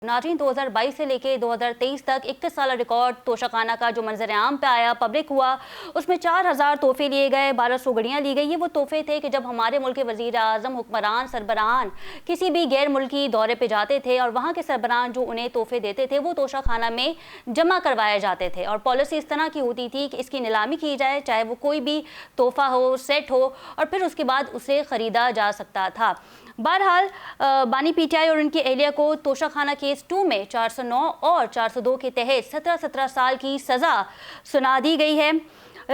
नाज़रीन 2022 से लेके 2023 तक 21 साल रिकॉर्ड तोशाखाना का जो मंजर आम पे आया, पब्लिक हुआ, उसमें 4000 तोहफे लिए गए, 1200 घड़ियाँ ली गई। ये वो तोहफे थे कि जब हमारे मुल्क के वज़ीर आज़म, हुक्मरान, सरबराहान किसी भी गैर मुल्की दौरे पे जाते थे और वहाँ के सरबराहान जो उन्हें तोहफे देते थे वो तोशाखाना में जमा करवाए जाते थे। और पॉलिसी इस तरह की होती थी कि इसकी नीलामी की जाए, चाहे वो कोई भी तोहफा हो, सेट हो, और फिर उसके बाद उसे ख़रीदा जा सकता था। बहरहाल बानी पीटीआई और उनकी एहलिया को तोशाखाना केस 2 में 409 और 402 के तहत 17 साल की सज़ा सुना दी गई है।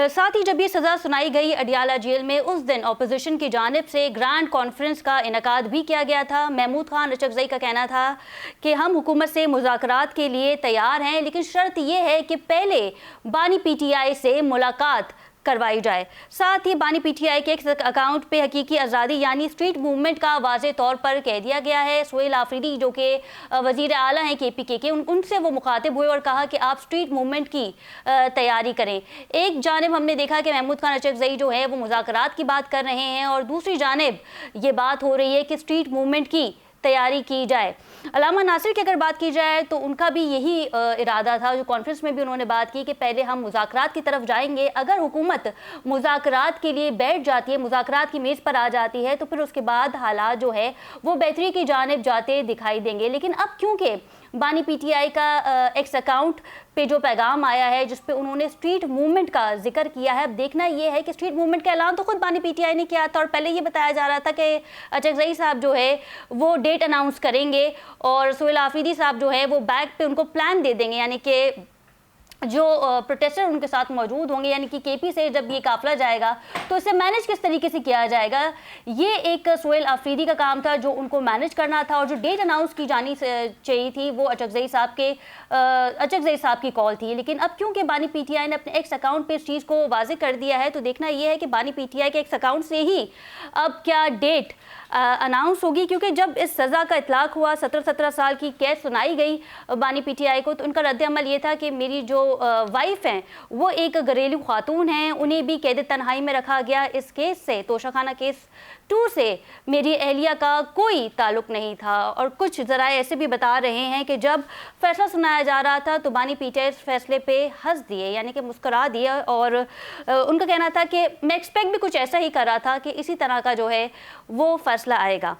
साथ ही जब ये सज़ा सुनाई गई, अडियाला जेल में उस दिन अपोजिशन की जानिब से ग्रैंड कॉन्फ्रेंस का इनेकाद भी किया गया था। महमूद खान अचकज़ई का कहना था कि हम हुकूमत से मुज़ाकरात के लिए तैयार हैं, लेकिन शर्त यह है कि पहले बानी पीटीआई से मुलाकात करवाई जाए। साथ ही बानी पीटीआई के एक अकाउंट पे हकीकी आज़ादी यानी स्ट्रीट मूवमेंट का वाज़े तौर पर कह दिया गया है। सोहेल आफरीदी जो कि वज़ीर आला हैं KPK के, उनसे वो मुखातिब हुए और कहा कि आप स्ट्रीट मूवमेंट की तैयारी करें। एक जानिब हमने देखा कि महमूद खान अचकज़ई जो है वो मुज़ाकरात की बात कर रहे हैं और दूसरी जानिब ये बात हो रही है कि स्ट्रीट मूवमेंट की तैयारी की जाए। अलामा नासिर की अगर बात की जाए तो उनका भी यही इरादा था, जो कॉन्फ्रेंस में भी उन्होंने बात की कि पहले हम मुज़ाकरात की तरफ जाएंगे। अगर हुकूमत मुज़ाकरात के लिए बैठ जाती है, मुज़ाकरात की मेज़ पर आ जाती है, तो फिर उसके बाद हालात जो है वो बेहतरी की जानिब जाते दिखाई देंगे। लेकिन अब क्योंकि बानी पीटीआई का एक्स अकाउंट पे जो पैगाम आया है जिस पे उन्होंने स्ट्रीट मूवमेंट का जिक्र किया है, अब देखना ये है कि स्ट्रीट मूवमेंट का ऐलान तो खुद बानी पीटीआई ने किया था और पहले ये बताया जा रहा था कि अचकज़ई साहब जो है वो डेट अनाउंस करेंगे और सोहेल आफरीदी साहब जो है वो बैक पे उनको प्लान दे देंगे, यानी कि जो प्रोटेस्टर उनके साथ मौजूद होंगे, यानी कि KP से जब ये काफिला जाएगा तो इसे मैनेज किस तरीके से किया जाएगा, ये एक सोहेल आफरीदी का काम था जो उनको मैनेज करना था। और जो डेट अनाउंस की जानी चाहिए थी वो अचकज़ई साहब की कॉल थी। लेकिन अब क्योंकि बानी पीटीआई ने अपने एक्स अकाउंट पे इस चीज़ को वाज़े कर दिया है, तो देखना ये है कि बानी पीटीआई के एक्स अकाउंट से ही अब क्या डेट अनाउंस होगी। क्योंकि जब इस सज़ा का इतलाक़ हुआ, 17 साल की कैद सुनाई गई बानी पीटीआई को, तो उनका रद्द अमल ये था कि मेरी जो वाइफ हैं वो एक घरेलू खातून हैं, उन्हें भी कैद तन्हाई में रखा गया। इस केस से, तोशाखाना केस 2 से मेरी एहलिया का कोई ताल्लुक़ नहीं था। और कुछ ज़राए ऐसे भी बता रहे हैं कि जब फैसला सुनाया जा रहा था तो बानी पीटीआई इस फैसले पे हंस दिए, यानी कि मुस्कुरा दिया, और उनका कहना था कि मैं एक्सपेक्ट भी कुछ ऐसा ही कर रहा था कि इसी तरह का जो है वो फैसला आएगा।